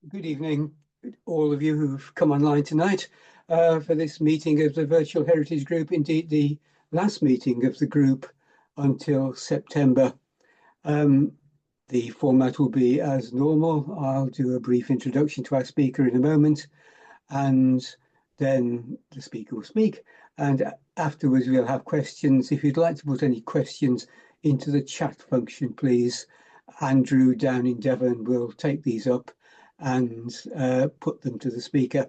Good evening, all of you who've come online tonight for this meeting of the Virtual Heritage Group, indeed the last meeting of the group until September. The format will be as normal. I'll do a brief introduction to our speaker in a moment, and then the speaker will speak. And afterwards, we'll have questions. If you'd like to put any questions into the chat function, please, Andrew down in Devon will take these up and put them to the speaker.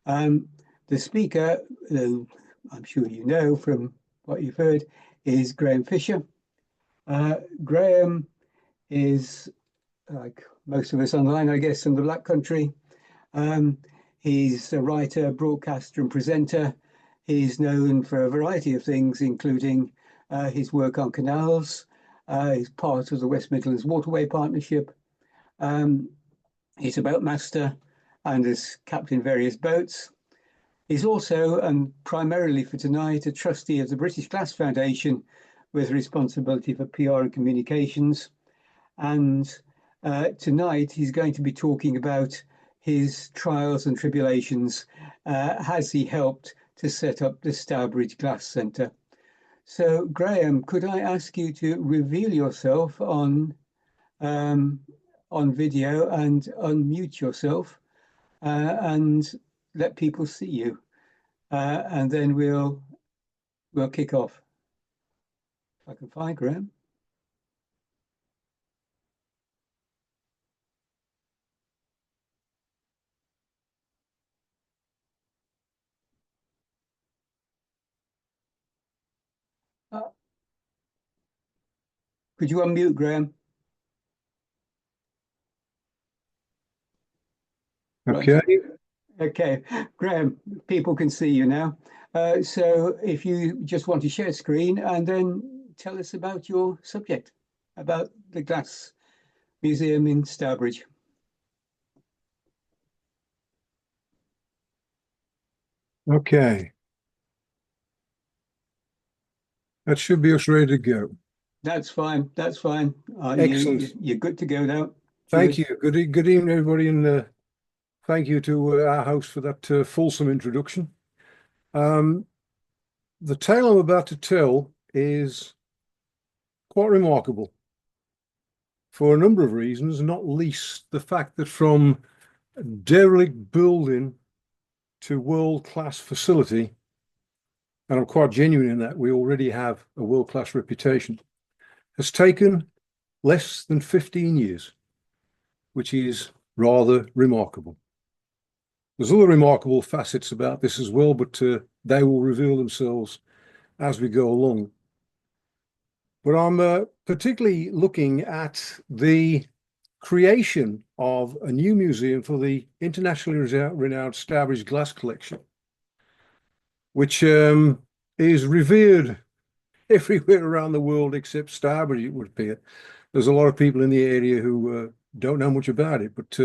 The speaker, who I'm sure you know from what you've heard, is Graham Fisher. Graham is, like most of us online, I guess, from the Black Country. He's a writer, broadcaster and presenter. He's known for a variety of things, including his work on canals. He's part of the West Midlands Waterway Partnership. He's a boatmaster and has captained various boats. He's also, and primarily for tonight, a trustee of the British Glass Foundation with responsibility for PR and communications. And tonight he's going to be talking about his trials and tribulations. Has he helped to set up the Stourbridge Glass Centre? So, Graham, could I ask you to reveal yourself on video and unmute yourself and let people see you, and then we'll kick off. If I can find Graham. Could you unmute, Graham? Okay. Right. Okay, Graham, people can see you now. So if you just want to share screen and then tell us about your subject, about the Glass Museum in Stourbridge. Okay. That should be us ready to go. That's fine. That's fine. Excellent. You're good to go now. Thank you. Good evening, everybody, and thank you to our host for that fulsome introduction. The tale I'm about to tell is quite remarkable for a number of reasons, not least the fact that from derelict building to world-class facility, and I'm quite genuine in that we already have a world-class reputation, has taken less than 15 years, which is rather remarkable. There's other remarkable facets about this as well, but they will reveal themselves as we go along. But I'm particularly looking at the creation of a new museum for the internationally renowned Stourbridge Glass Collection, which is revered everywhere around the world except Stourbridge, it would appear. There's a lot of people in the area who don't know much about it, but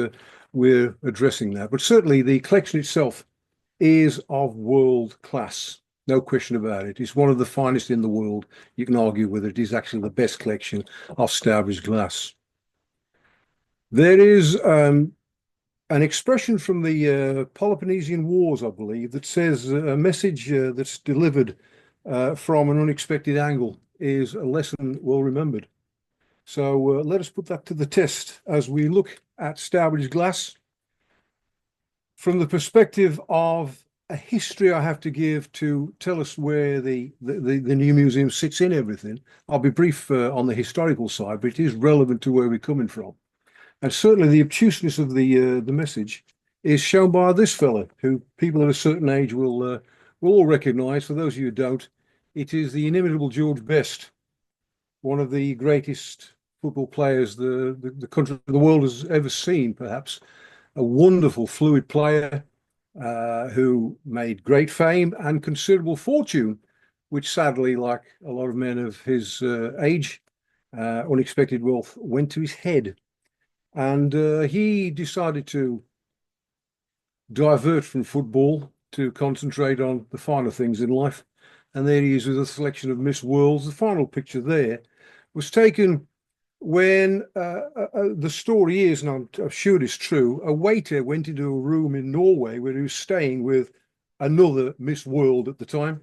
we're addressing that. But certainly the collection itself is of world class, no question about it. It's one of the finest in the world. You can argue whether it is actually the best collection of Stourbridge glass. There is an expression from the Peloponnesian Wars, I believe, that says a message that's delivered from an unexpected angle is a lesson well remembered. So let us put that to the test as we look at Stourbridge glass from the perspective of a history I have to give to tell us where the new museum sits in everything. I'll be brief on the historical side, but it is relevant to where we're coming from. And certainly the obtuseness of the message is shown by this fella, who people at a certain age will all recognise. For those of you who don't, it is the inimitable George Best, one of the greatest football players the country, the world has ever seen, perhaps. A wonderful, fluid player who made great fame and considerable fortune, which sadly, like a lot of men of his age, unexpected wealth went to his head. And he decided to divert from football to concentrate on the finer things in life. And there he is with a selection of Miss Worlds. The final picture there was taken when the story is, and I'm sure it's true, a waiter went into a room in Norway where he was staying with another Miss World at the time.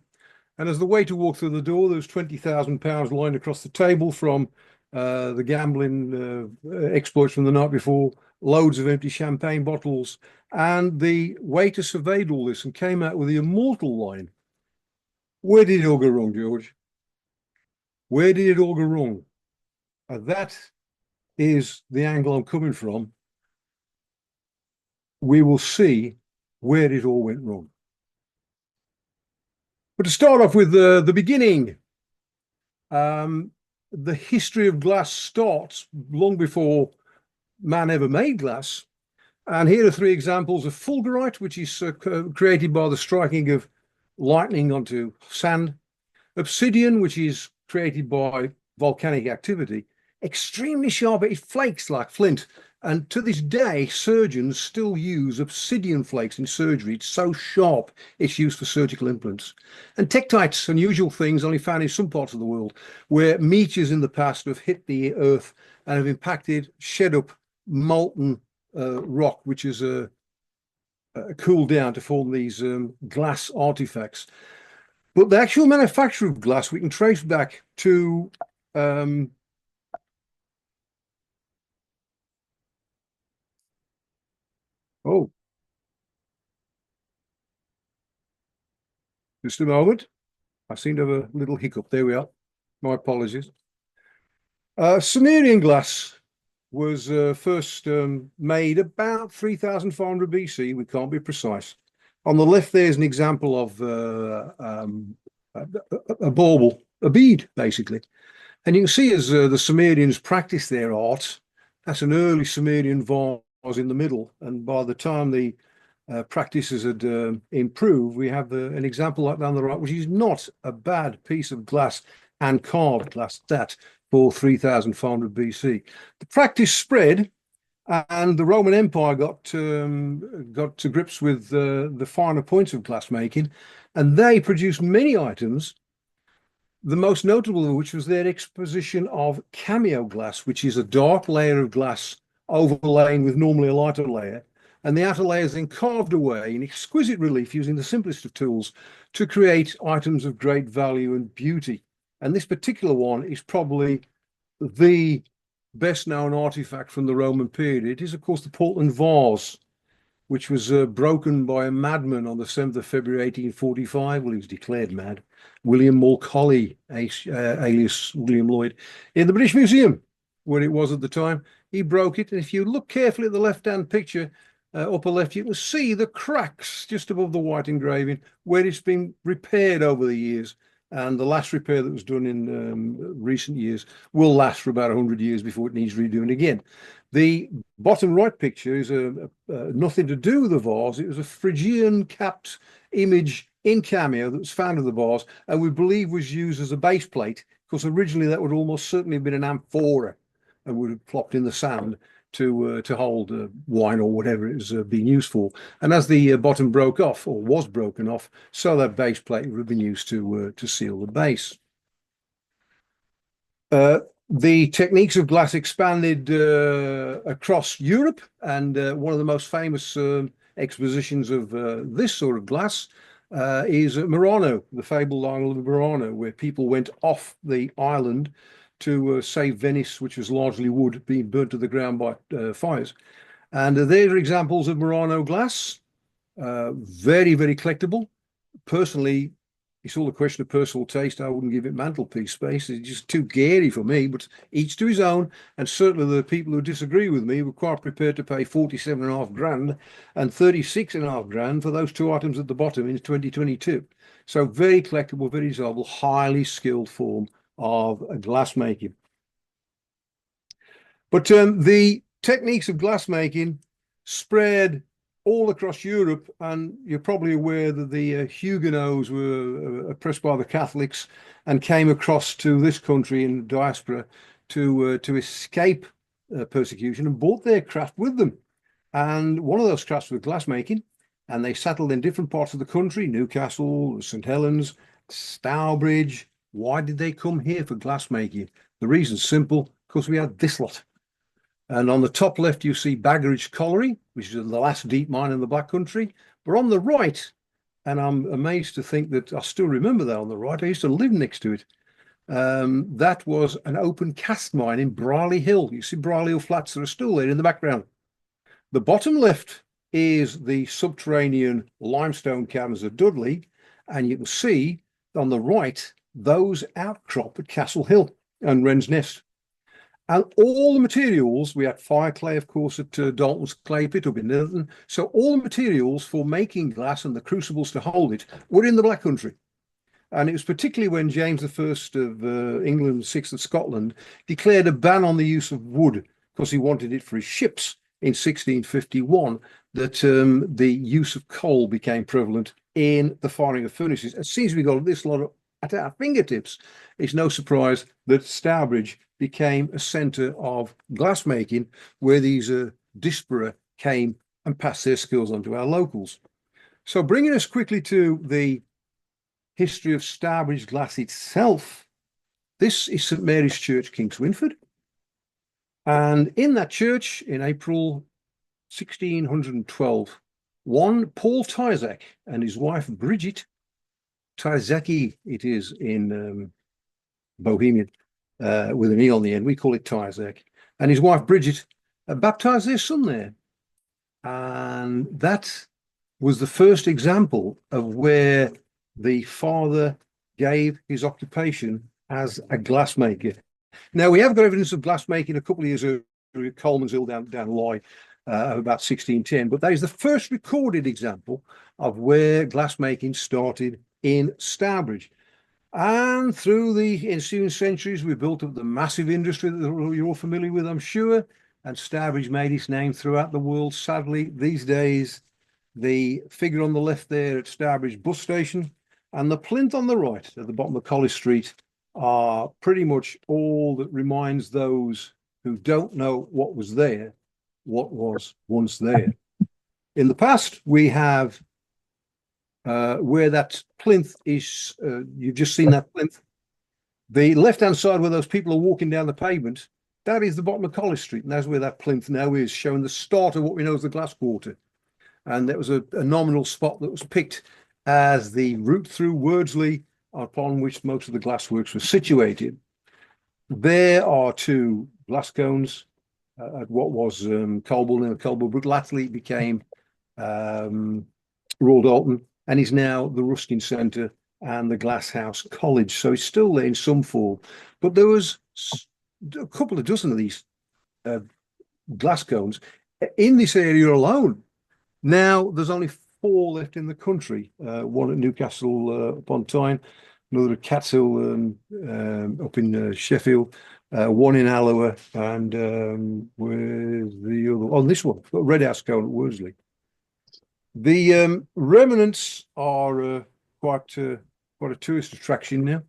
And as the waiter walked through the door, there was £20,000 lying across the table from the gambling exploits from the night before, loads of empty champagne bottles. And the waiter surveyed all this and came out with the immortal line. Where did it all go wrong, George? Where did it all go wrong? And that is the angle I'm coming from. We will see where it all went wrong. But to start off with the beginning, the history of glass starts long before man ever made glass. And here are three examples of fulgurite, which is created by the striking of lightning onto sand. Obsidian, which is created by volcanic activity. Extremely sharp, it flakes like flint. And to this day, surgeons still use obsidian flakes in surgery. It's so sharp, it's used for surgical implants. And tektites, unusual things only found in some parts of the world, where meteors in the past have hit the earth and have impacted, shed up molten rock, which is cooled down to form these glass artifacts. But the actual manufacture of glass we can trace back to oh, just a moment. I seem to have a little hiccup. There we are. My apologies. Sumerian glass was first made about 3,500 BC. We can't be precise. On the left, there's an example of a bauble, a bead, basically. And you can see as the Sumerians practiced their art, that's an early Sumerian vase in the middle. And by the time the practices had improved, we have an example like that on the right, which is not a bad piece of glass and carved glass, that for 3,500 BC. The practice spread, and the Roman Empire got to grips with the finer points of glassmaking, and they produced many items. The most notable of which was their exposition of cameo glass, which is a dark layer of glass overlain with normally a lighter layer. And the outer layer is then carved away in exquisite relief using the simplest of tools to create items of great value and beauty. And this particular one is probably the best known artifact from the Roman period. It is, of course, the Portland vase, which was broken by a madman on the 7th of February 1845. Well, he was declared mad. William Mulcahy, alias William Lloyd, in the British Museum, where it was at the time. He broke it. And if you look carefully at the left-hand picture, upper left, you can see the cracks just above the white engraving where it's been repaired over the years. And the last repair that was done in recent years will last for about 100 years before it needs redoing again. The bottom right picture is nothing to do with the vase. It was a Phrygian capped image in cameo that was found in the vase, and we believe was used as a base plate, because originally that would almost certainly have been an amphora and would have plopped in the sand to hold wine or whatever it was being used for. And as the bottom broke off, or was broken off, so that base plate would have been used to seal the base. The techniques of glass expanded across Europe, and one of the most famous expositions of this sort of glass is at Murano, the fabled island of Murano, where people went off the island to save Venice, which was largely wood being burnt to the ground by fires. And there are examples of Murano glass, very, very collectible. Personally, it's all a question of personal taste. I wouldn't give it mantelpiece space. It's just too gary for me, but each to his own. And certainly the people who disagree with me were quite prepared to pay 47.5 grand and 36.5 grand for those two items at the bottom in 2022. So very collectible, very desirable, highly skilled form of glassmaking. But the techniques of glassmaking spread all across Europe, and you're probably aware that the Huguenots were oppressed by the Catholics and came across to this country in diaspora to escape persecution and brought their craft with them. And one of those crafts was glassmaking, and they settled in different parts of the country: Newcastle, St. Helens, Stourbridge. Why did they come here for glassmaking? The reason's simple: because we had this lot. And on the top left, you see Baggeridge Colliery, which is the last deep mine in the Black Country. But on the right, and I'm amazed to think that I still remember that on the right, I used to live next to it. That was an open cast mine in Brierley Hill. You see Brierley Hill flats that are still there in the background. The bottom left is the subterranean limestone caverns of Dudley, and you can see on the right those outcrop at Castle Hill and Wren's Nest. And all the materials, we had fire clay, of course, at Dalton's clay pit up in Netherton. So all the materials for making glass and the crucibles to hold it were in the Black Country. And it was particularly when James I of England, VI of Scotland, declared a ban on the use of wood because he wanted it for his ships in 1651, that the use of coal became prevalent in the firing of furnaces. As soon as we got this lot at our fingertips, it's no surprise that Stourbridge became a centre of glassmaking, where these disparate came and passed their skills on to our locals. So bringing us quickly to the history of Stourbridge glass itself, this is St Mary's Church, Kingswinford. And in that church, in April 1612, one Paul Tyzack and his wife Bridget, Tyzacki it is in Bohemian, with an E on the end, we call it Tyzack, and his wife Bridget baptized their son there. And that was the first example of where the father gave his occupation as a glassmaker. Now, we have got evidence of glassmaking a couple of years earlier at Coleman's Hill down Loy, about 1610, but that is the first recorded example of where glassmaking started in Stourbridge. And through the ensuing centuries, we built up the massive industry that you're all familiar with, I'm sure, and Stourbridge made its name throughout the world. Sadly, these days, the figure on the left there at Stourbridge bus station and the plinth on the right at the bottom of College Street are pretty much all that reminds those who don't know what was there, what was once there. In the past, we have where that plinth is, you've just seen that plinth. The left-hand side where those people are walking down the pavement, that is the bottom of College Street, and that's where that plinth now is, showing the start of what we know as the glass quarter. And that was a nominal spot that was picked as the route through Wordsley, upon which most of the glassworks were situated. There are two glass cones at what was Colborne and Colborne. Latterly it became Royal Dalton, and is now the Ruskin Centre and the Glasshouse College. So it's still there in some form. But there was a couple of dozen of these glass cones in this area alone. Now there's only 4 left in the country. One at Newcastle upon Tyne, another at Catshill up in Sheffield, one in Alloa, and where's the other? On this one, Red House Cone at Worsley. The remnants are quite a tourist attraction now.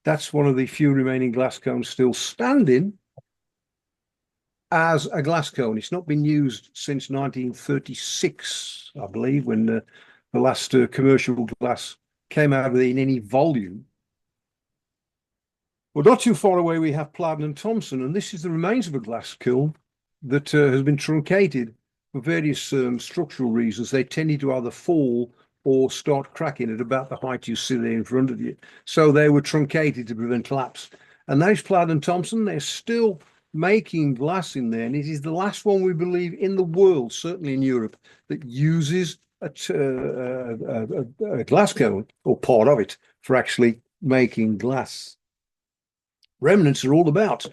That's one of the few remaining glass cones still standing as a glass cone. It's not been used since 1936, I believe, when the last commercial glass came out of it in any volume. Well, not too far away, we have Plowden and Thompson, and this is the remains of a glass kiln that has been truncated for various structural reasons. They tended to either fall or start cracking at about the height you see there in front of you. So they were truncated to prevent collapse. And that is Plowden and Thompson. They're still making glass in there, and it is the last one, we believe, in the world, certainly in Europe, that uses a glass cone, or part of it, for actually making glass. Remnants are all about,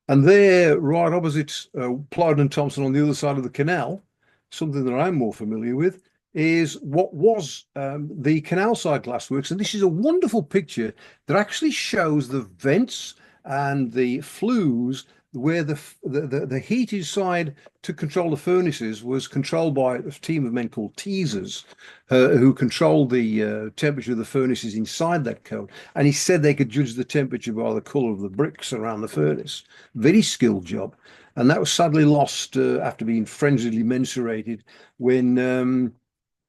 and they're right opposite Plowden and Thompson on the other side of the canal. Something that I'm more familiar with is what was the canal side glassworks, and this is a wonderful picture that actually shows the vents and the flues where the heated side to control the furnaces was controlled by a team of men called teasers, who controlled the temperature of the furnaces inside that cone. And he said they could judge the temperature by the colour of the bricks around the furnace. Very skilled job. And that was sadly lost after being frenziedly mensurated when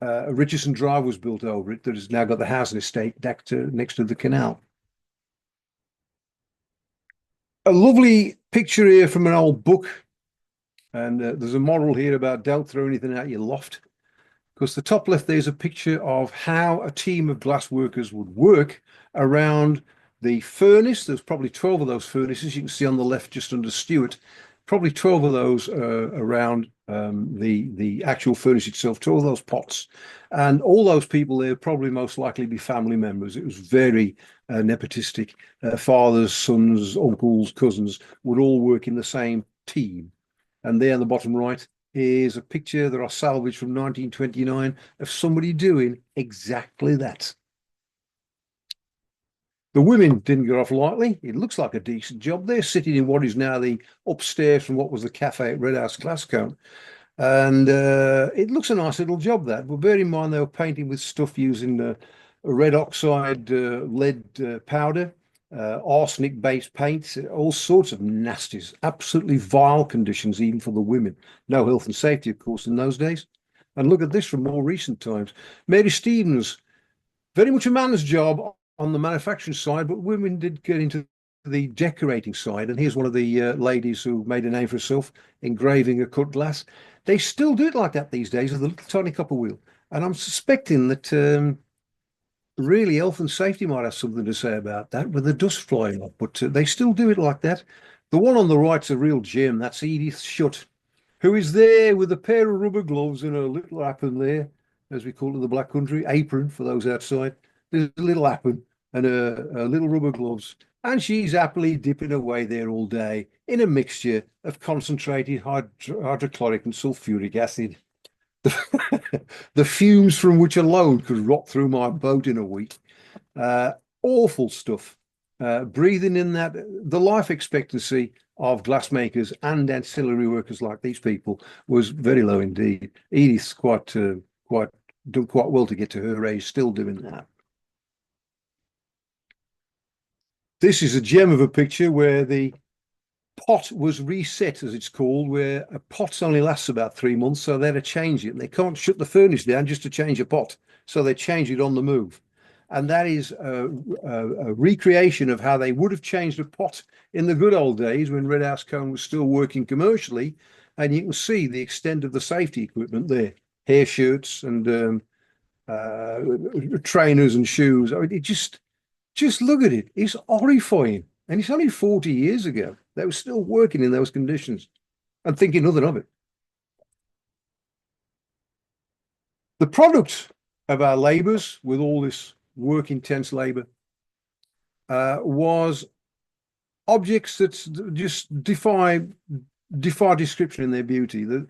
Richardson Drive was built over it, that has now got the housing estate next to the canal. A lovely picture here from an old book. And there's a moral here about don't throw anything out your loft. Because the top left, there's a picture of how a team of glass workers would work around the furnace. There's probably 12 of those furnaces. You can see on the left, just under Stuart, probably 12 of those around the actual furnace itself, 12 of those pots. And all those people there probably most likely be family members. It was very nepotistic. Fathers, sons, uncles, cousins would all work in the same team. And there on the bottom right is a picture that I salvaged from 1929 of somebody doing exactly that. The women didn't get off lightly. It looks like a decent job. They're sitting in what is now the upstairs from what was the cafe at Red House Glasgow. And it looks a nice little job, that. But bear in mind, they were painting with stuff using red oxide, lead powder, arsenic-based paints, all sorts of nasties, absolutely vile conditions, even for the women. No health and safety, of course, in those days. And look at this from more recent times. Mary Stevens, very much a man's job on the manufacturing side, but women did get into the decorating side. And here's one of the ladies who made a name for herself, engraving a cut glass. They still do it like that these days with a little tiny copper wheel. And I'm suspecting that really health and safety might have something to say about that with the dust flying up, but they still do it like that. The one on the right's a real gem. That's Edith Shutt, who is there with a pair of rubber gloves and a little apron there, as we call it in the Black Country, apron for those outside. There's a little apron and a little rubber gloves, and she's happily dipping away there all day in a mixture of concentrated hydrochloric and sulfuric acid. The fumes from which alone could rot through my boat in a week. Awful stuff. Breathing in that, the life expectancy of glassmakers and ancillary workers like these people was very low indeed. Edith's done quite well to get to her age, still doing that. This is a gem of a picture where the pot was reset, as it's called, where a pot only lasts about 3 months, so they had to change it. And they can't shut the furnace down just to change a pot, so they change it on the move. And that is a recreation of how they would have changed a pot in the good old days when Red House Cone was still working commercially. And you can see the extent of the safety equipment there, hair shirts and trainers and shoes. I mean, it just look at it. It's horrifying. And it's only 40 years ago. They were still working in those conditions and thinking nothing of it. The product of our labours, with all this work intense labour, was objects that just defy description in their beauty, and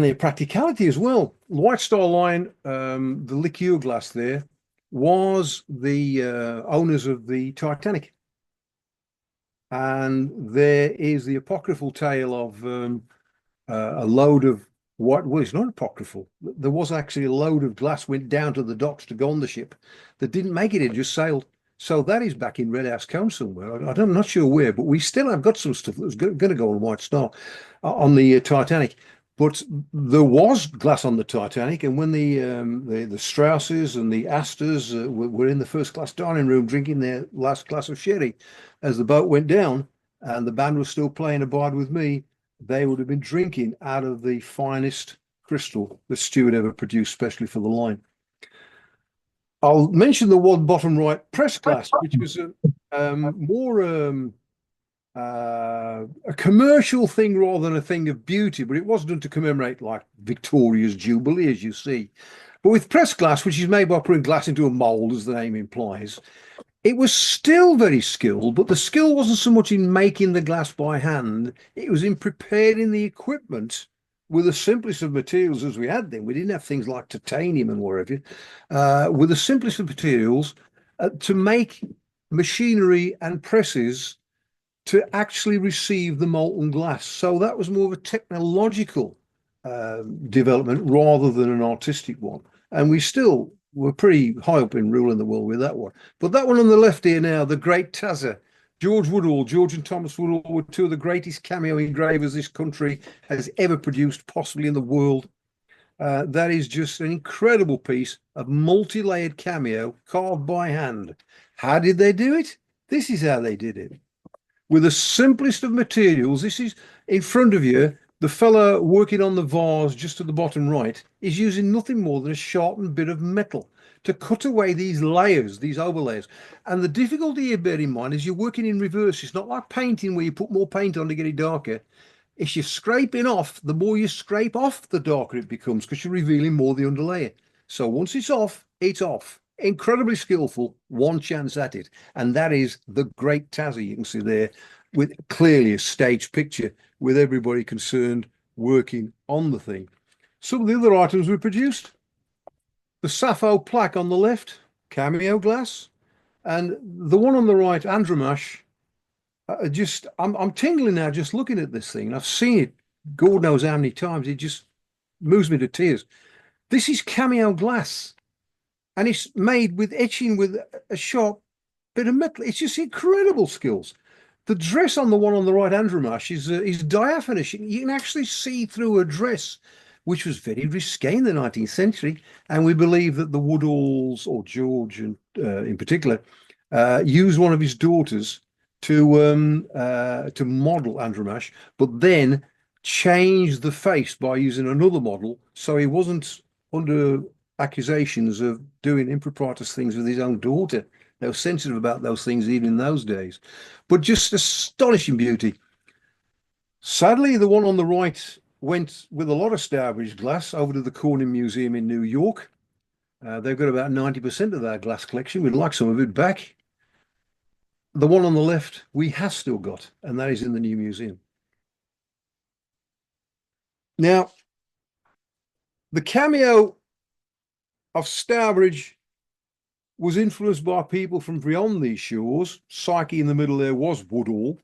their practicality as well. White Star Line, the liqueur glass there, was the owners of the Titanic. And there is the apocryphal tale of a load of well, it's not apocryphal. There was actually a load of glass went down to the docks to go on the ship that didn't make it. It just sailed. So that is back in Red House Cone somewhere. I'm not sure where, but we still have got some stuff that was going to go on White Star on the Titanic. But there was glass on the Titanic, and when the Strausses and the Astors were in the first class dining room drinking their last glass of sherry as the boat went down, and the band was still playing Abide With Me, they would have been drinking out of the finest crystal that Stuart ever produced, especially for the line. I'll mention the one bottom right, press glass, which was more a commercial thing rather than a thing of beauty, but it was done to commemorate like Victoria's Jubilee, as you see. But with press glass, which is made by putting glass into a mold, as the name implies, it was still very skilled, but the skill wasn't so much in making the glass by hand, it was in preparing the equipment with the simplest of materials as we had then. We didn't have things like titanium and whatever, with the simplest of materials to make machinery and presses to actually receive the molten glass. So that was more of a technological development rather than an artistic one. And we still were pretty high up in ruling the world with that one. But that one on the left here now, the great Tazza, George and Thomas Woodall were two of the greatest cameo engravers this country has ever produced, possibly in the world. That is just an incredible piece of multi-layered cameo carved by hand. How did they do it? This is how they did it. with the simplest of materials. This is in front of you. The fella working on the vase just at the bottom right is using nothing more than a sharpened bit of metal to cut away these layers, these overlays. And the difficulty you bear in mind is you're working in reverse. It's not like painting where you put more paint on to get it darker. If you're scraping off, the more you scrape off, the darker it becomes because you're revealing more of the underlayer. So once it's off, it's off. Incredibly skillful, one chance at it. And that is the great Tassie you can see there with clearly a staged picture with everybody concerned working on the thing. Some of the other items we produced, the Sappho plaque on the left, cameo glass, and the one on the right, Andromache. I'm tingling now just looking at this thing. I've seen it, God knows how many times. It just moves me to tears. This is cameo glass, and it's made with etching with a sharp bit of metal. It's just incredible skills. The dress on the one on the right, Andromache, is diaphanous. You can actually see through a dress, which was very risque in the 19th century. And we believe that the Woodalls, or George in particular, used one of his daughters to model Andromache, but then changed the face by using another model, so he wasn't under accusations of doing improprietous things with his own daughter. They were sensitive about those things even in those days, but just astonishing beauty. Sadly, the one on the right went with a lot of Stourbridge glass over to the Corning Museum in New York. They've got about 90% of their glass collection. We'd like some of it back. The one on the left we have still got, and that is in the new museum. Now, the cameo of Stourbridge was influenced by people from beyond these shores. Psyche in the middle there was Woodall,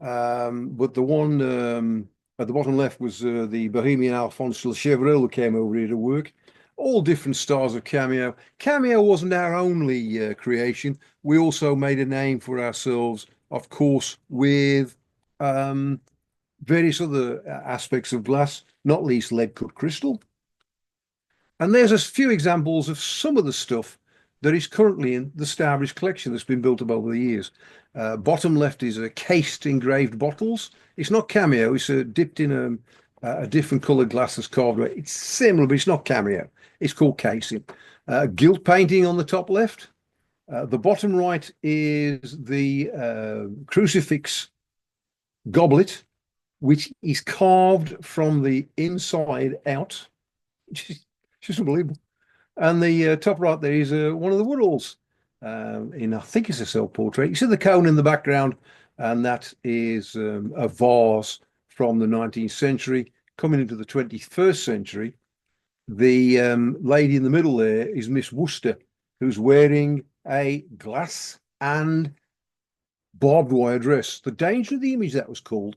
but the one at the bottom left was the Bohemian Alphonse Chevreul who came over here to work. All different styles of cameo. Cameo wasn't our only creation. We also made a name for ourselves, of course, with various other aspects of glass, not least lead cut crystal. And there's a few examples of some of the stuff that is currently in the Stourbridge collection that's been built up over the years. Bottom left is a cased engraved bottles. It's not cameo, it's dipped in a different coloured glass that's carved away. It's similar, but it's not cameo. It's called casing. Gilt painting on the top left. The bottom right is the crucifix goblet, which is carved from the inside out, which is just unbelievable. And the top right there is one of the Woodalls I think it's a self-portrait. You see the cone in the background, and that is a vase from the 19th century coming into the 21st century. The lady in the middle there is Miss Worcester, who's wearing a glass and barbed wire dress. The Danger of the Image, that was called.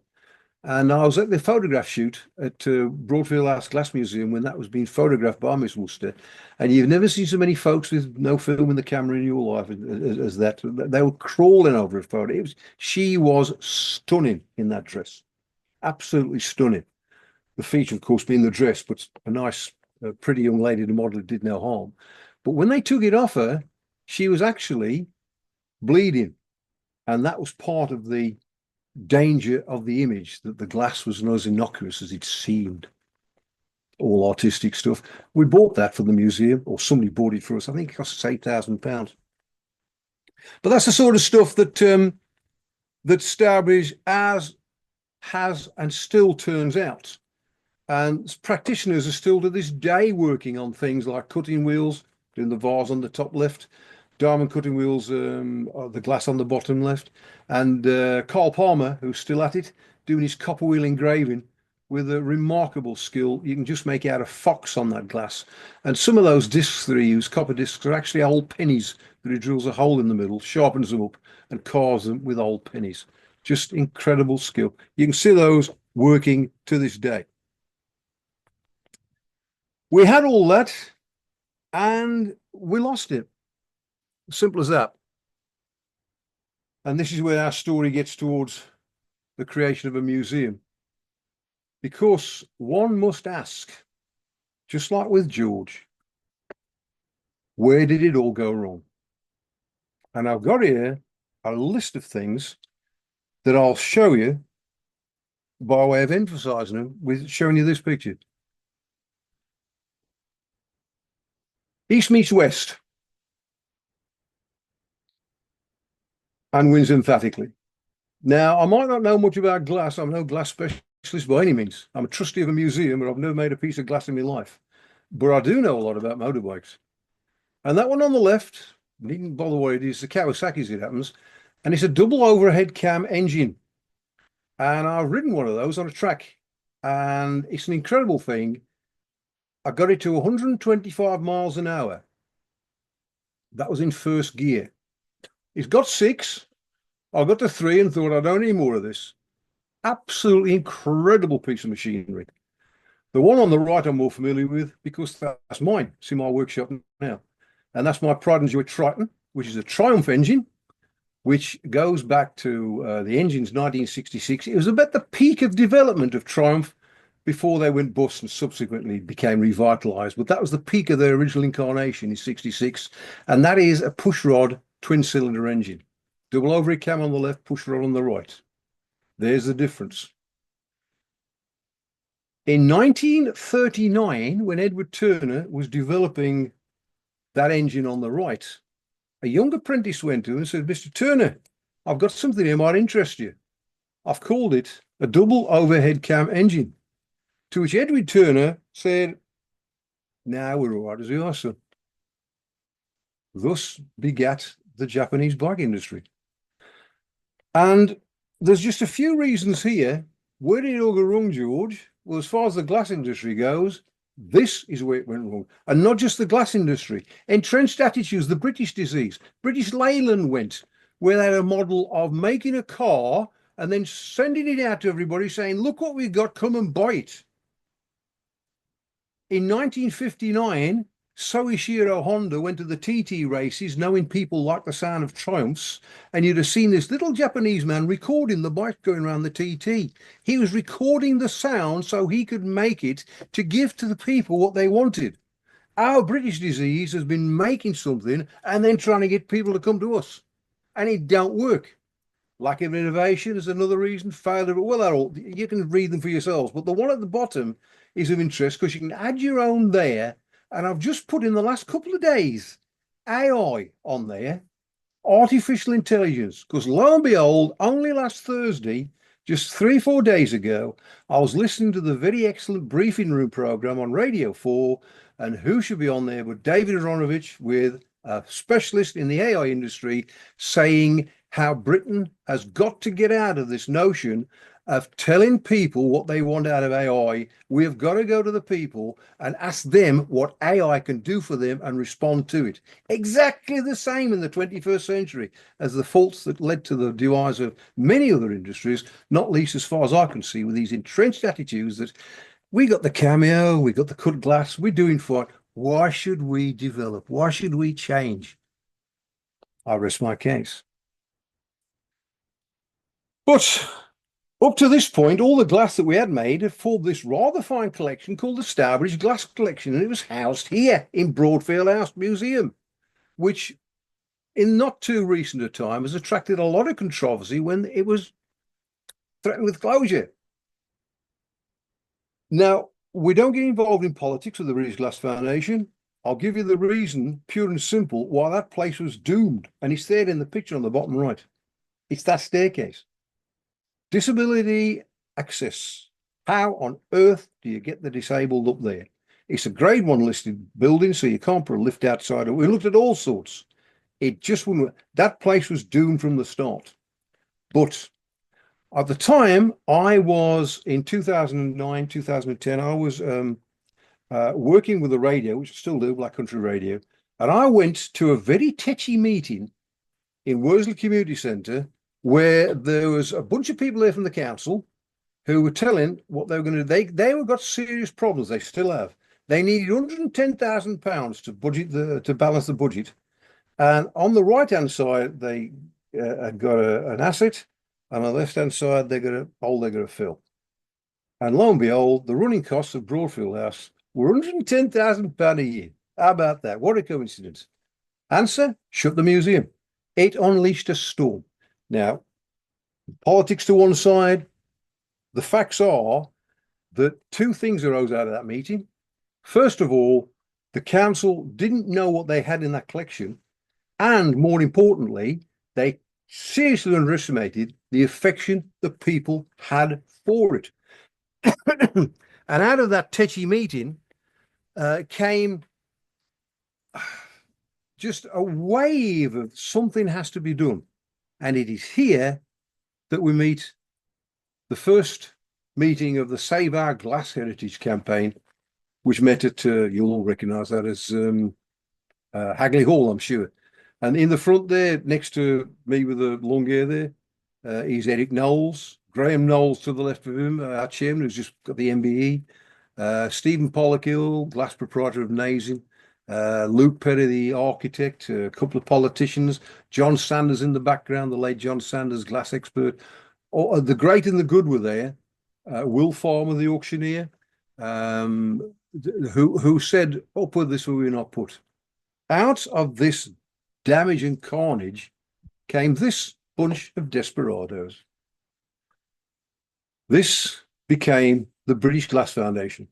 And I was at the photograph shoot at Broadfield Arts Glass Museum when that was being photographed by Miss Worcester. And you've never seen so many folks with no film in the camera in your life as that. They were crawling over a photo. She was stunning in that dress. Absolutely stunning. The feature, of course, being the dress, but a nice, pretty young lady, the model, did no harm. But when they took it off her, she was actually bleeding. And that was part of the danger of the image, that the glass was not as innocuous as it seemed. All artistic stuff. We bought that for the museum, or somebody bought it for us. I think it cost us £8,000. But that's the sort of stuff that that Stourbridge has and still turns out. And practitioners are still to this day working on things like cutting wheels, doing the vase on the top left, diamond cutting wheels, the glass on the bottom left, and Carl Palmer, who's still at it, doing his copper wheel engraving with a remarkable skill. You can just make out a fox on that glass. And some of those discs that he used, copper discs, are actually old pennies that he drills a hole in the middle, sharpens them up, and carves them with old pennies. Just incredible skill. You can see those working to this day. We had all that, and we lost it. Simple as that. And this is where our story gets towards the creation of a museum. Because one must ask, just like with George, where did it all go wrong? And I've got here a list of things that I'll show you by way of emphasizing them with showing you this picture. East meets west and wins emphatically. Now, I might not know much about glass. I'm no glass specialist by any means. I'm a trustee of a museum, but I've never made a piece of glass in my life. But I do know a lot about motorbikes. And that one on the left, needn't bother what it is, the Kawasaki's it happens, and it's a double overhead cam engine. And I've ridden one of those on a track, and it's an incredible thing. I got it to 125 miles an hour. That was in first gear. It's got 6. I got to 3 and thought I don't need more of this. Absolutely incredible piece of machinery. The one on the right I'm more familiar with because that's mine. It's in my workshop now. And that's my pride and joy Triton, which is a Triumph engine, which goes back to the engine's 1966. It was about the peak of development of Triumph before they went bust and subsequently became revitalized. But that was the peak of their original incarnation in 66. And that is a pushrod twin-cylinder engine. Double overhead cam on the left, pushrod on the right. There's the difference. In 1939, when Edward Turner was developing that engine on the right, a young apprentice went to him and said, "Mr. Turner, I've got something that might interest you. I've called it a double overhead cam engine." To which Edward Turner said, "Now we're all right as we are, son." Thus begat the Japanese bike industry. And there's just a few reasons here. Where did it all go wrong, George? Well, as far as the glass industry goes, this is where it went wrong. And not just the glass industry. Entrenched attitudes, the British disease. British Leyland went, where they had a model of making a car and then sending it out to everybody saying, "Look what we've got, come and buy it." In 1959, Soichiro Honda went to the TT races, knowing people like the sound of Triumphs, and you'd have seen this little Japanese man recording the bike going around the TT. He was recording the sound so he could make it to give to the people what they wanted. Our British disease has been making something and then trying to get people to come to us, and it don't work. Lack of innovation is another reason. Failure, well, you can read them for yourselves, but the one at the bottom is of interest because you can add your own there. And I've just put in the last couple of days AI on there, artificial intelligence, because lo and behold, only last Thursday, just 3-4 days ago, I was listening to the very excellent Briefing Room program on Radio 4, and who should be on there but David Aronovich with a specialist in the AI industry saying how Britain has got to get out of this notion of telling people what they want out of AI. We have got to go to the people and ask them what AI can do for them and respond to it. Exactly the same in the 21st century as the faults that led to the demise of many other industries, not least as far as I can see, with these entrenched attitudes that we got the Cameo, we got the cut glass, we're doing fine. Why should we develop? Why should we change? I rest my case. But up to this point, all the glass that we had made had formed this rather fine collection called the Stourbridge Glass Collection, and it was housed here in Broadfield House Museum, which in not too recent a time has attracted a lot of controversy when it was threatened with closure. Now, we don't get involved in politics with the British Glass Foundation. I'll give you the reason, pure and simple, why that place was doomed, and it's there in the picture on the bottom right. It's that staircase. Disability access. How on earth do you get the disabled up there? It's a grade 1 listed building, so you can't put a lift outside. We looked at all sorts. It just wouldn't. That place was doomed from the start. But at the time, I was in 2009, 2010, I was working with the radio, which I still do, Black Country Radio. And I went to a very tetchy meeting in Worsley Community Centre where there was a bunch of people there from the council who were telling what they were going to do. They were got serious problems. They still have. They needed £110,000 to budget to balance the budget. And on the right-hand side, they had got an asset. And on the left-hand side, they got a hole they got to fill. And lo and behold, the running costs of Broadfield House were £110,000 a year. How about that? What a coincidence. Answer, shut the museum. It unleashed a storm. Now, Politics to one side. The facts are that two things arose out of that meeting. First of all, the council didn't know what they had in that collection. And more importantly, they seriously underestimated the affection that people had for it. And out of that tetchy meeting came just a wave of something has to be done. And it is here that we meet the first meeting of the Save Our Glass Heritage campaign, which met at, you'll all recognise that as Hagley Hall, I'm sure. And in the front there, next to me with the long hair there, is Eric Knowles, Graham Knowles to the left of him, our chairman who's just got the MBE, Stephen Pollockhill, glass proprietor of Nazing, Luke Perry, the architect, a couple of politicians, John Sanders in the background, the late John Sanders, glass expert. The great and the good were there. Will Farmer, the auctioneer, who said, upward this will we not put. Out of this damage and carnage came this bunch of desperados. This became the British Glass Foundation.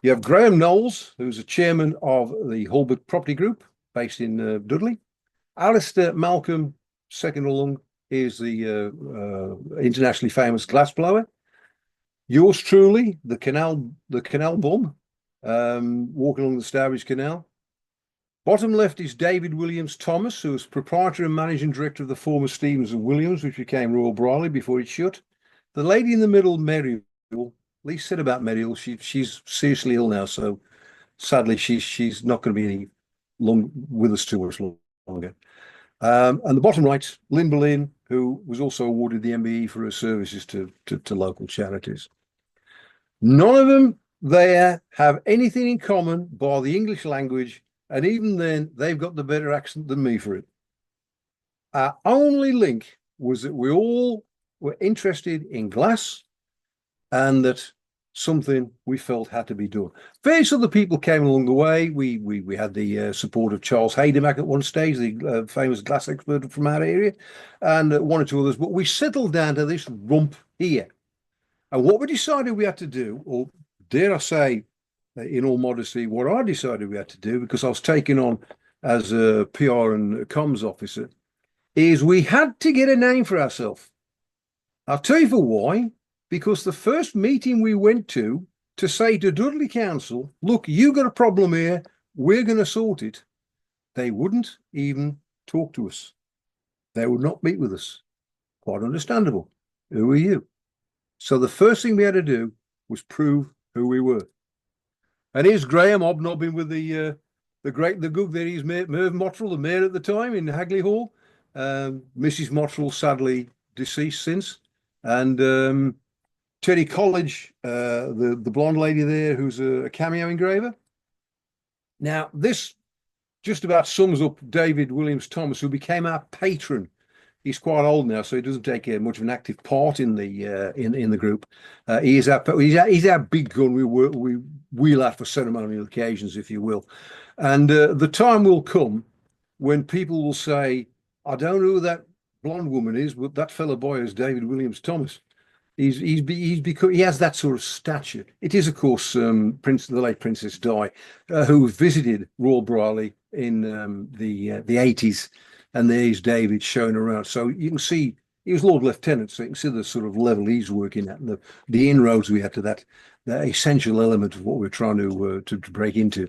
You have Graham Knowles, who's a chairman of the Holbrook Property Group based in Dudley. Alistair Malcolm, second along, is the internationally famous glass blower. Yours truly, the canal bum, walking along the Stourbridge Canal. Bottom left is David Williams Thomas, who was proprietor and managing director of the former Stevens and Williams, which became Royal Brierley before it shut. The lady in the middle, Meriel, least said about Meriel, she's seriously ill now, so sadly she's not going to be any long with us too much longer. And the bottom right, Lynn Boleyn, who was also awarded the MBE for her services to local charities. None of them there have anything in common bar the English language, and even then they've got the better accent than me for it. Our only link was that we all were interested in glass and that something we felt had to be done. Various other people came along the way. We had the support of Charles Haydomack at one stage, the famous glass expert from our area, and one or two others, but we settled down to this rump here. And what we decided we had to do, or dare I say, in all modesty, what I decided we had to do, because I was taken on as a PR and comms officer, is we had to get a name for ourselves. I'll tell you for why. Because the first meeting we went to say to Dudley Council, look, you got a problem here, we're going to sort it, they wouldn't even talk to us. They would not meet with us. Quite understandable. Who are you? So the first thing we had to do was prove who we were. And here's Graham hobnobbing with the great and the good. There is Merv Mottrell, the mayor at the time in Hagley Hall. Mrs. Mottrell sadly deceased since. And Teddy College, the blonde lady there who's a cameo engraver. Now, this just about sums up David Williams Thomas, who became our patron. He's quite old now, so he doesn't take much of an active part in the group. He's our big gun. We wheel out for ceremonial occasions, if you will. And the time will come when people will say, "I don't know who that blonde woman is, but that fellow boy is David Williams Thomas." He's because he has that sort of stature. It is, of course, the late Princess Di, who visited Royal Brierley in the 80s, and there's David showing around. So you can see he was Lord Lieutenant, so you can see the sort of level he's working at, and the inroads we had to that essential element of what we're trying to break into.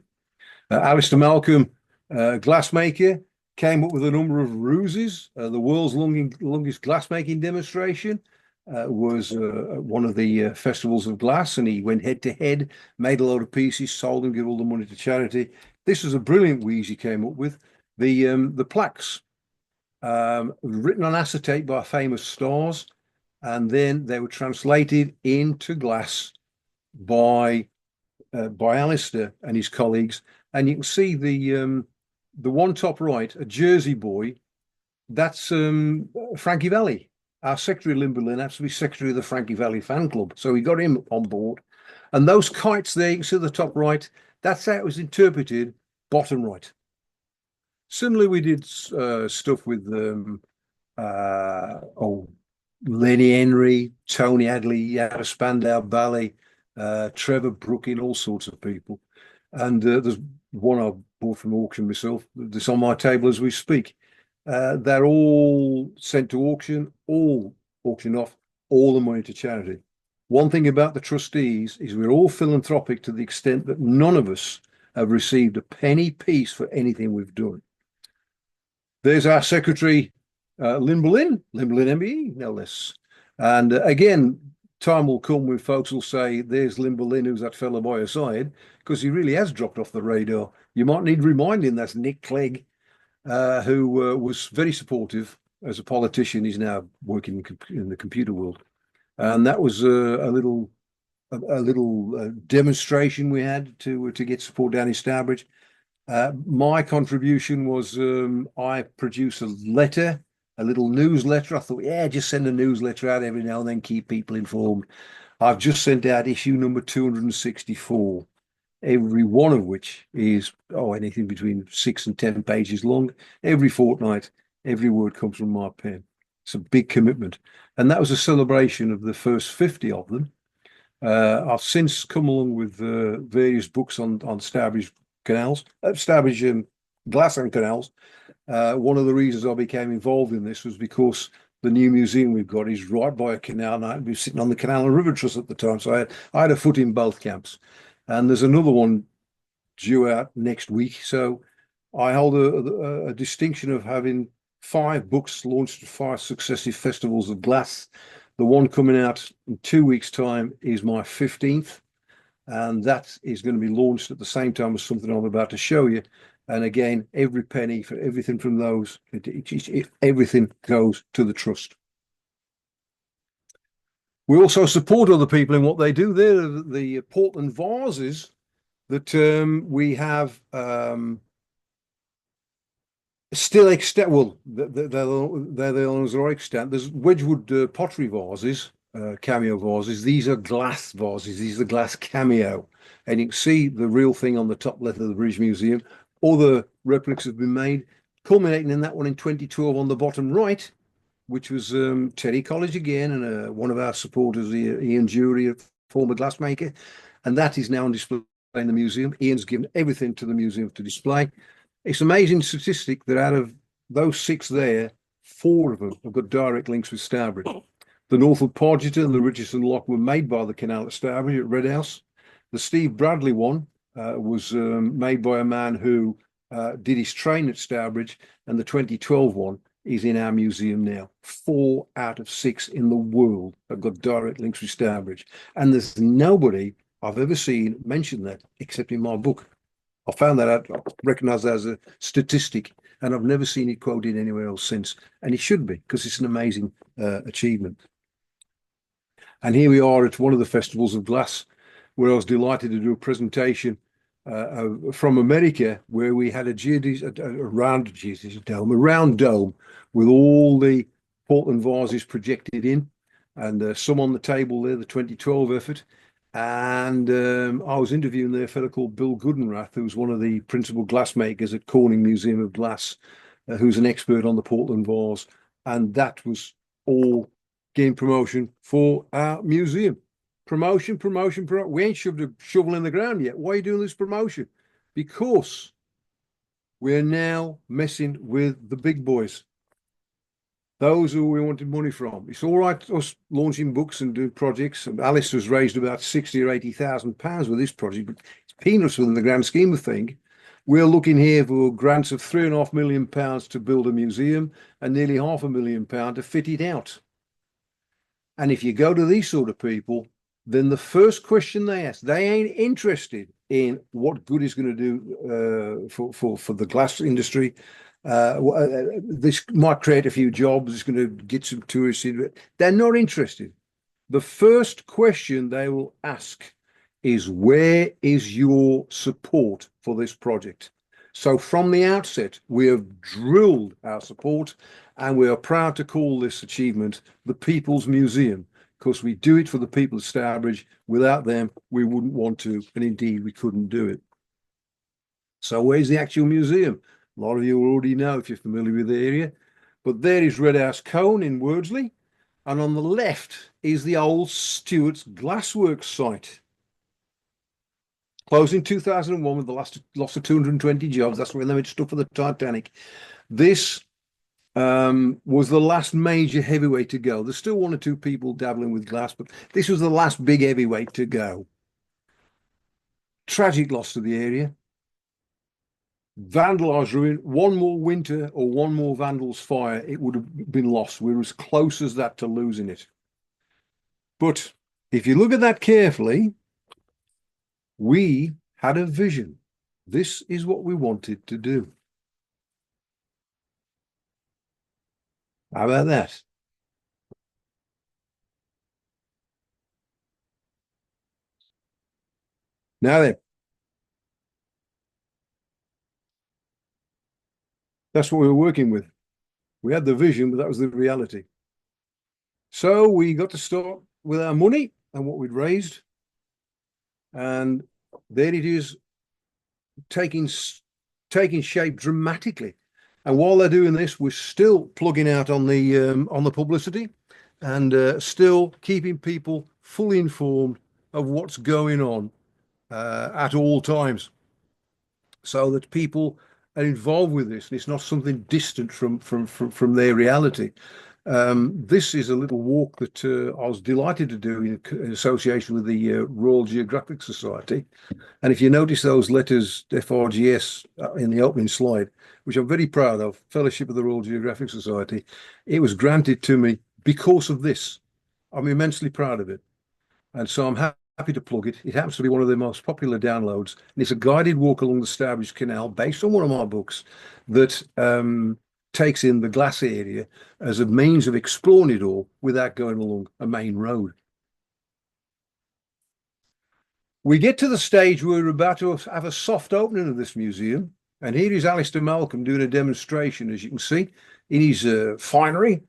Alistair Malcolm, glassmaker, came up with a number of ruses. The world's longest glassmaking demonstration. Was one of the festivals of glass, and he went head to head, made a load of pieces, sold them, give all the money to charity. This was a brilliant wheeze he came up with. The plaques written on acetate by famous stars, and then they were translated into glass by Alistair and his colleagues. And you can see the one top right, a Jersey boy. That's Frankie Valli. Our secretary, Lynn Boleyn, has to be secretary of the Frankie Valli fan club. So we got him on board. And those kites there, you can see the top right, that's how it was interpreted, bottom right. Similarly, we did stuff with, Lenny Henry, Tony Hadley out of Spandau Ballet, Trevor Brooking, all sorts of people. And there's one I bought from auction myself. That's on my table as we speak. They're all sent to auction, all auctioned off, all the money to charity. One thing about the trustees is we're all philanthropic to the extent that none of us have received a penny piece for anything we've done. There's our secretary, Lynn Boleyn MBE, no less. And again, time will come when folks will say, there's Lynn Boleyn, who's that fellow by your side, because he really has dropped off the radar. You might need reminding that's Nick Clegg, who was very supportive as a politician. He's now working in the computer world. And that was a little demonstration we had to get support down in Stourbridge. My contribution was I produce a letter, a little newsletter. I thought, yeah, just send a newsletter out every now and then, keep people informed. I've just sent out issue number 264, every one of which is anything between 6 and 10 pages long. Every fortnight, every word comes from my pen. It's a big commitment. And that was a celebration of the first 50 of them. I've since come along with various books on Stourbridge canals, Stourbridge glass and canals. One of the reasons I became involved in this was because the new museum we've got is right by a canal, and I'd be sitting on the Canal and River Trust at the time, so I had a foot in both camps. And there's another one due out next week, so I hold a distinction of having 5 books launched at 5 successive festivals of glass. The one coming out in 2 weeks' time is my 15th, and that is going to be launched at the same time as something I'm about to show you. And again, every penny for everything from those, everything goes to the trust. We also support other people in what they do. They're the Portland vases that we have still extant. Well, they're the ones that are extant. There's Wedgwood pottery vases, cameo vases. These are glass vases. These are glass cameo. And you can see the real thing on the top left of the British Museum. Other replicas have been made, culminating in that one in 2012 on the bottom right, which was Terry College again, and one of our supporters, Ian Jury, a former glassmaker. And that is now on display in the museum. Ian's given everything to the museum to display. It's an amazing statistic that out of those 6 there, 4 of them have got direct links with Stourbridge. The Northwood Pargeter and the Richardson Lock were made by the canal at Stourbridge at Red House. The Steve Bradley one was made by a man who did his train at Stourbridge, and the 2012 one is in our museum now. 4 out of 6 in the world have got direct links with Stourbridge. And there's nobody I've ever seen mention that except in my book. I found that out, I recognize that as a statistic, and I've never seen it quoted anywhere else since. And it should be, because it's an amazing achievement. And here we are at one of the festivals of glass, where I was delighted to do a presentation from America, where we had a round dome with all the Portland vases projected in, and some on the table there, the 2012 effort. And I was interviewing there a fellow called Bill Goodenrath, who's one of the principal glassmakers at Corning Museum of Glass, who's an expert on the Portland vase. And that was all game promotion for our museum. Promotion. We ain't shoved a shovel in the ground yet. Why are you doing this promotion? Because we're now messing with the big boys. Those who we wanted money from. It's all right us launching books and doing projects. And Alice has raised about 60 or 80,000 pounds with this project, but it's peanuts within the grand scheme of things. We're looking here for grants of £3.5 million to build a museum and nearly £500,000 to fit it out. And if you go to these sort of people, then the first question they ask, they ain't interested in what good is going to do for the glass industry. This might create a few jobs, it's going to get some tourists in. They're not interested. The first question they will ask is, where is your support for this project? So from the outset, we have drilled our support, and we are proud to call this achievement the People's Museum, because we do it for the people of Stourbridge. Without them, we wouldn't want to, and indeed we couldn't do it. So where's the actual museum? A lot of you already know if you're familiar with the area, but there is Red House Cone in Wordsley. And on the left is the old Stewart's Glassworks site. Closed in 2001 with the loss of 220 jobs. That's where they made stuff for the Titanic. This was the last major heavyweight to go. There's still one or two people dabbling with glass, but this was the last big heavyweight to go. Tragic loss to the area. Vandalised ruin. One more winter or one more vandal's fire, it would have been lost. We're as close as that to losing it. But if you look at that carefully, we had a vision. This is what we wanted to do. How about that? Now then, that's what we were working with. We had the vision, but that was the reality. So we got to start with our money and what we'd raised. And there it is, taking shape dramatically. And while they're doing this, we're still plugging out on the publicity and still keeping people fully informed of what's going on at all times, so that people are involved with this and it's not something distant from their reality. This is a little walk that I was delighted to do in association with the Royal Geographic Society. And if you notice those letters FRGS in the opening slide, which I'm very proud of, Fellowship of the Royal Geographic Society, it was granted to me because of this. I'm immensely proud of it. And so I'm happy to plug it. It happens to be one of the most popular downloads. And it's a guided walk along the Stourbridge Canal based on one of my books that takes in the glass area as a means of exploring it all without going along a main road. We get to the stage where we're about to have a soft opening of this museum. And here is Alistair Malcolm doing a demonstration, as you can see, in his finery.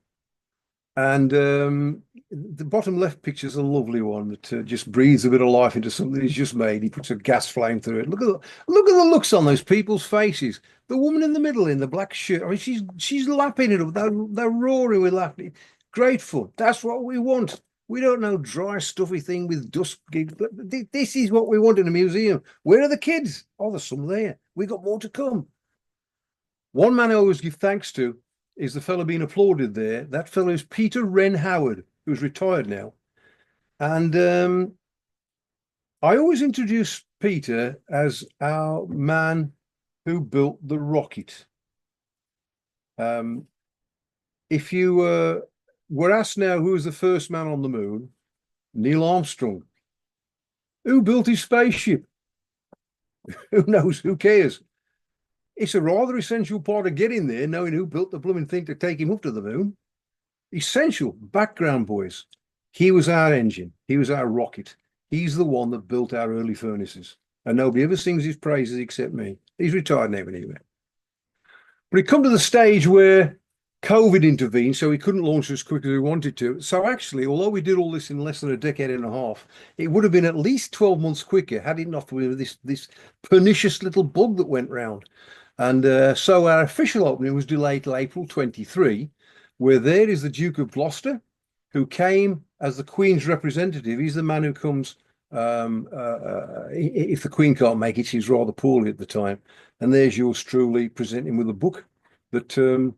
And the bottom left picture is a lovely one that just breathes a bit of life into something he's just made. He puts a gas flame through it. Look at the looks on those people's faces. The woman in the middle in the black shirt, I mean, she's lapping it up. They're roaring with laughter. Grateful. That's what we want. We don't know dry, stuffy thing with dust. This is what we want in a museum. Where are the kids? Oh, there's some there. We got more to come. One man I always give thanks to is the fellow being applauded there. That fellow is Peter Wren Howard, who's retired now. And I always introduce Peter as our man who built the rocket. If you were asked now who was the first man on the moon, Neil Armstrong. Who built his spaceship? Who knows? Who cares? It's a rather essential part of getting there, knowing who built the blooming thing to take him up to the moon. Essential background, boys. He was our engine. He was our rocket. He's the one that built our early furnaces. And nobody ever sings his praises except me. He's retired now anyway. But it come to the stage where COVID intervened, so we couldn't launch as quick as we wanted to. So actually, although we did all this in less than a decade and a half, it would have been at least 12 months quicker had it not been this pernicious little bug that went round. And so our official opening was delayed till April 23, where there is the Duke of Gloucester, who came as the Queen's representative. He's the man who comes, if the Queen can't make it, she's rather poorly at the time. And there's yours truly presenting with a book that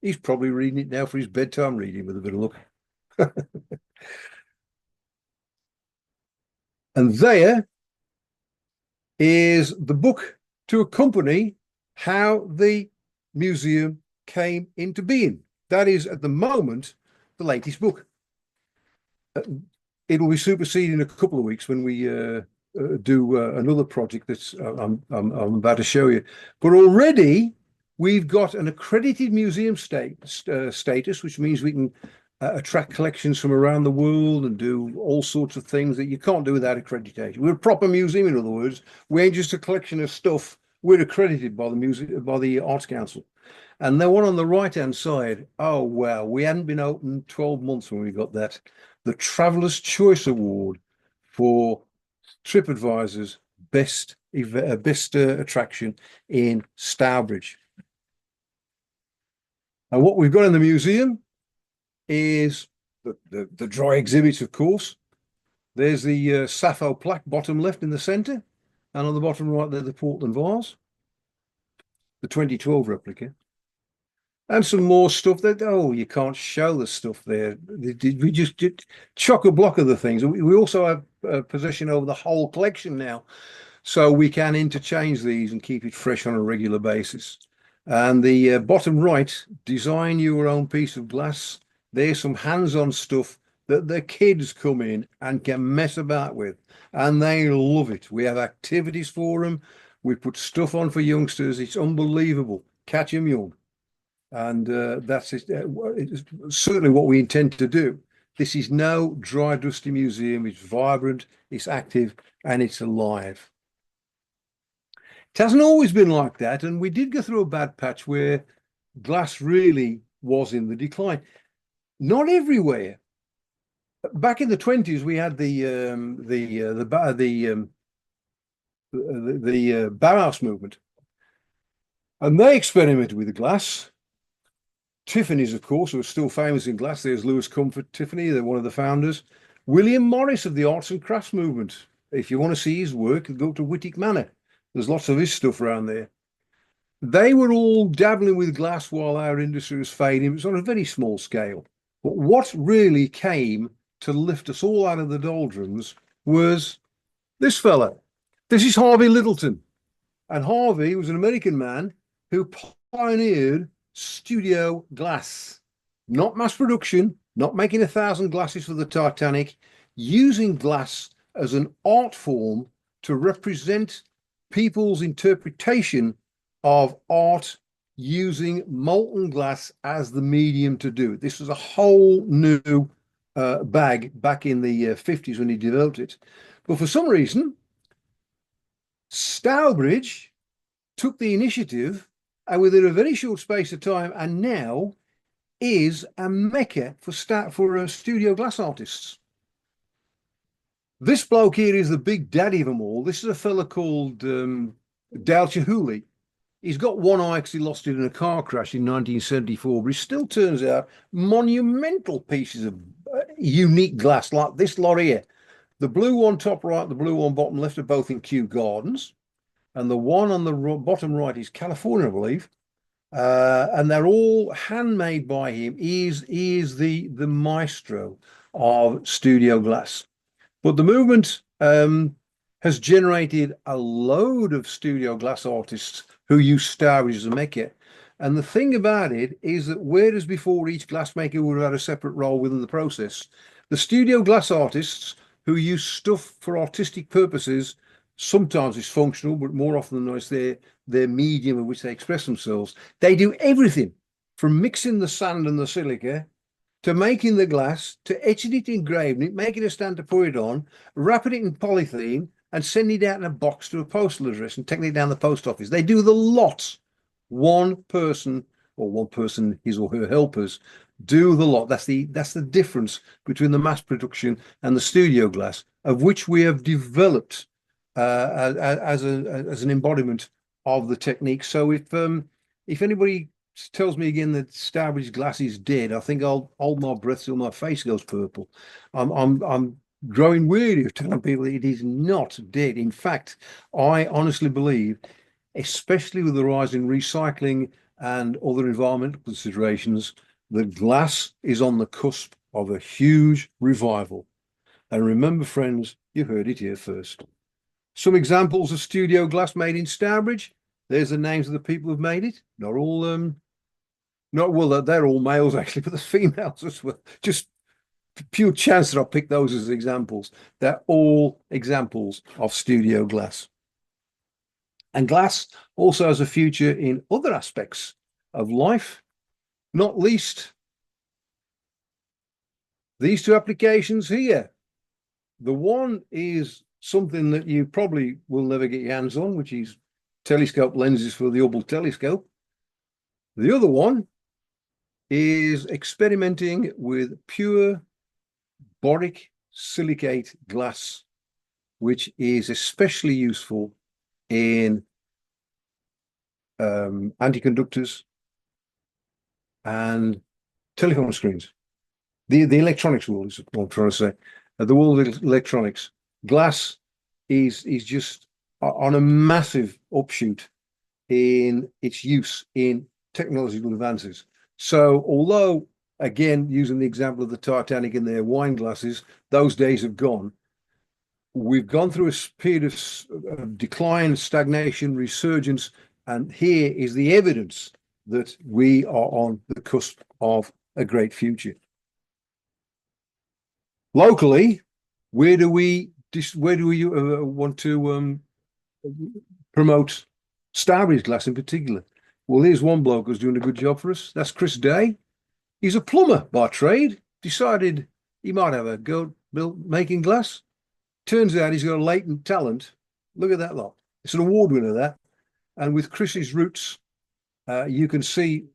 he's probably reading it now for his bedtime reading with a bit of luck. And there is the book to accompany how the museum came into being. That is, at the moment, the latest book. It'll be superseded in a couple of weeks when we do another project that's I'm about to show you. But already we've got an accredited museum status, which means we can attract collections from around the world and do all sorts of things that you can't do without accreditation. We're a proper museum, in other words. We ain't just a collection of stuff. We're accredited by the Arts Council. And the one on the right-hand side, oh, wow, we hadn't been open 12 months when we got that. The Traveller's Choice Award for TripAdvisor's best attraction in Stourbridge. And what we've got in the museum is the dry exhibits, of course. There's the Sappho plaque bottom left in the center, and on the bottom right there, the Portland vase, the 2012 replica. And some more stuff that, oh, you can't show the stuff there. We just chock a block of the things. We also have possession over the whole collection now. So we can interchange these and keep it fresh on a regular basis. And the bottom right, design your own piece of glass. There's some hands-on stuff that the kids come in and can mess about with. And they love it. We have activities for them. We put stuff on for youngsters. It's unbelievable. Catch them young. And that's certainly what we intend to do. This is no dry, dusty museum. It's vibrant, it's active, and it's alive. It hasn't always been like that, and we did go through a bad patch where glass really was in the decline. Not everywhere. Back in the 20s, we had the Bauhaus movement, and they experimented with the glass. Tiffany's, of course, who are still famous in glass. There's Louis Comfort Tiffany, they're one of the founders. William Morris of the arts and crafts movement. If you want to see his work, go to Whittick Manor. There's lots of his stuff around there. They were all dabbling with glass while our industry was fading. It was on a very small scale. But what really came to lift us all out of the doldrums was this fella. This is Harvey Littleton. And Harvey was an American man who pioneered studio glass, not mass production, not making 1,000 glasses for the Titanic, using glass as an art form to represent people's interpretation of art using molten glass as the medium to do it. This was a whole new bag back in the 50s when he developed it. But for some reason, Stourbridge took the initiative and within a very short space of time, and now is a mecca for studio glass artists. This bloke here is the big daddy of them all. This is a fella called Dale Chihuly. He's got one eye because he lost it in a car crash in 1974, but he still turns out monumental pieces of unique glass like this lot here. The blue one top right, the blue one bottom left are both in Kew Gardens. And the one on the bottom right is California, I believe. And they're all handmade by him. He is the maestro of studio glass. But the movement has generated a load of studio glass artists who use Stourbridge as a mecca. And the thing about it is that whereas before each glassmaker would have had a separate role within the process, the studio glass artists who use stuff for artistic purposes, sometimes it's functional, but more often than not, it's their medium in which they express themselves. They do everything from mixing the sand and the silica to making the glass, to etching it, engraving it, making a stand to put it on, wrapping it in polythene and sending it out in a box to a postal address and taking it down the post office. They do the lot. One person, his or her helpers, do the lot. That's the difference between the mass production and the studio glass, of which we have developed as an embodiment of the technique. So if anybody tells me again that Stourbridge glass is dead, I think I'll hold my breath till my face goes purple. I'm growing weary of telling people that it is not dead. In fact, I honestly believe, especially with the rise in recycling and other environmental considerations, the glass is on the cusp of a huge revival. And remember, friends, you heard it here first. Some examples of studio glass made in Stourbridge. There's the names of the people who've made it. Not all, they're all males actually, but there's females as well. Just pure chance that I'll pick those as examples. They're all examples of studio glass. And glass also has a future in other aspects of life, not least these two applications here. The one is something that you probably will never get your hands on, which is telescope lenses for the Hubble telescope. The other one is experimenting with pure boric silicate glass, which is especially useful in anti-conductors and telephone screens. The electronics world is what I'm trying to say. The world of electronics. Glass is just on a massive upshoot in its use in technological advances. So although, again, using the example of the Titanic and their wine glasses, those days have gone. We've gone through a period of decline, stagnation, resurgence, and here is the evidence that we are on the cusp of a great future. Locally, where do we want to promote Stourbridge Glass in particular? Well, here's one bloke who's doing a good job for us. That's Chris Day. He's a plumber by trade. Decided he might have a go making glass. Turns out he's got a latent talent. Look at that lot. It's an award winner, that. And with Chris's roots, you can see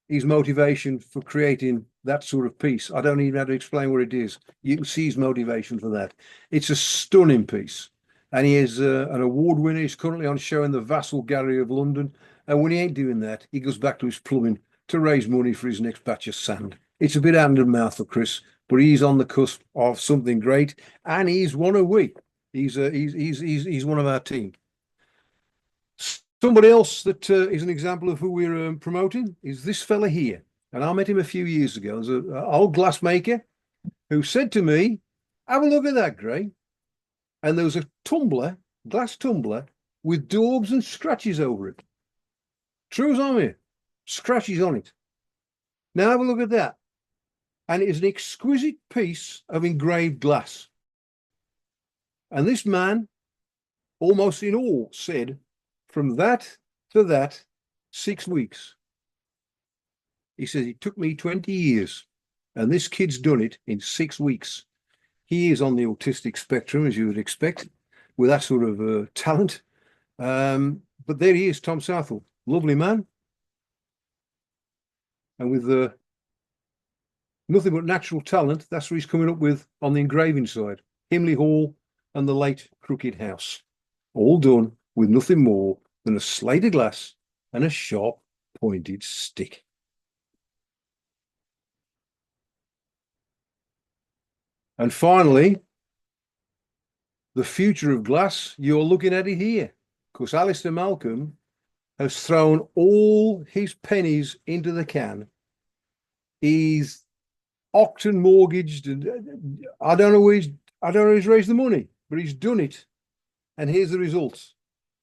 his motivation for creating that sort of piece. I don't even have to explain what it is. You can see his motivation for that. It's a stunning piece. And he is an award winner. He's currently on show in the Vassal Gallery of London. And when he ain't doing that, he goes back to his plumbing to raise money for his next batch of sand. It's a bit hand and mouth for Chris, but he's on the cusp of something great, and he's one of we. He's one of our team. Somebody else that is an example of who we're promoting is this fella here, and I met him a few years ago. There's an old glassmaker who said to me, "Have a look at that, Gray." And there was a tumbler, glass tumbler, with daubs and scratches over it. True as I'm here, scratches on it. Now have a look at that. And it is an exquisite piece of engraved glass. And this man, almost in awe, said, from that to that, 6 weeks. He says, it took me 20 years, and this kid's done it in 6 weeks. He is on the autistic spectrum, as you would expect, with that sort of talent. But there he is, Tom Southall. Lovely man. And with nothing but natural talent, that's what he's coming up with on the engraving side. Himley Hall and the late Crooked House. All done with nothing more than a slate of glass and a sharp pointed stick. And finally, the future of glass, you're looking at it here, because Alistair Malcolm has thrown all his pennies into the can. He's Octon mortgaged, and I don't know where he's raised the money, but he's done it. And here's the results.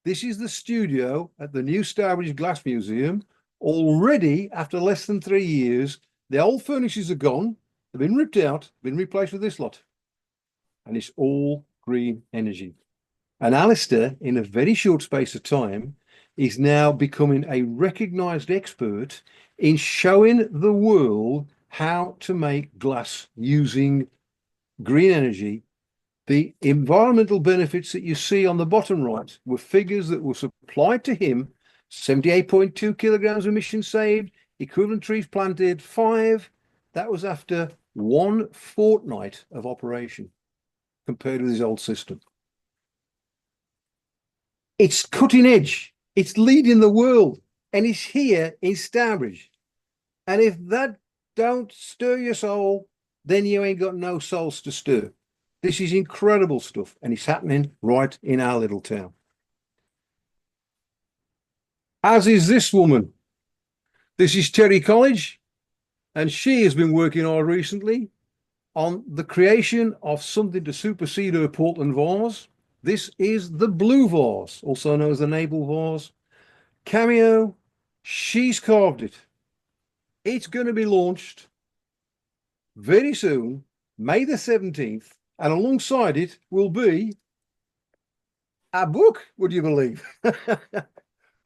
This is the studio at the new Stourbridge Glass Museum. Already, after less than 3 years, the old furnaces are gone. They've been ripped out, been replaced with this lot. And it's all green energy. And Alistair, in a very short space of time, is now becoming a recognized expert in showing the world how to make glass using green energy. The environmental benefits that you see on the bottom right were figures that were supplied to him: 78.2 kilograms of emissions saved, equivalent trees planted 5. That was after 1 fortnight of operation compared with his old system. It's cutting edge. It's leading the world, and it's here in Stourbridge. And if that don't stir your soul, then you ain't got no souls to stir. This is incredible stuff, and it's happening right in our little town. As is this woman. This is Terry College, and she has been working hard recently on the creation of something to supersede her Portland vase. This is the blue vase, also known as the navel vase. Cameo, she's carved it. It's going to be launched very soon, May the 17th, and alongside it will be a book, would you believe?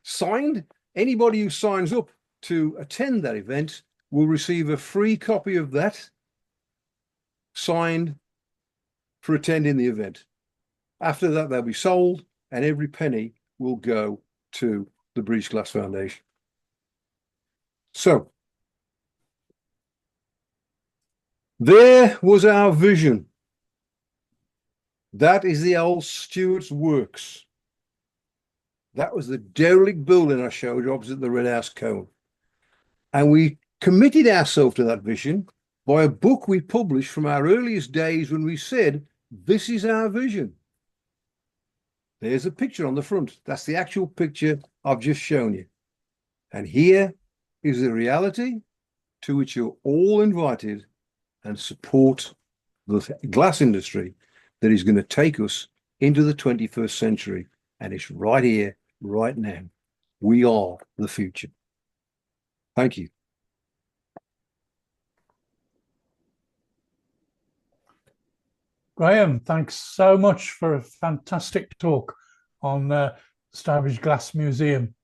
Signed. Anybody who signs up to attend that event will receive a free copy of that, signed for attending the event. After that, they'll be sold, and every penny will go to the Breach Glass Foundation. So, there was our vision. That is the old Stuart's Works. That was the derelict building I showed you opposite the Red House Cone. And we committed ourselves to that vision by a book we published from our earliest days when we said, this is our vision. There's a picture on the front. That's the actual picture I've just shown you. And here is the reality to which you're all invited, and support the glass industry that is going to take us into the 21st century. And it's right here, right now. We are the future. Thank you. Graham, thanks so much for a fantastic talk on Stourbridge Glass Museum.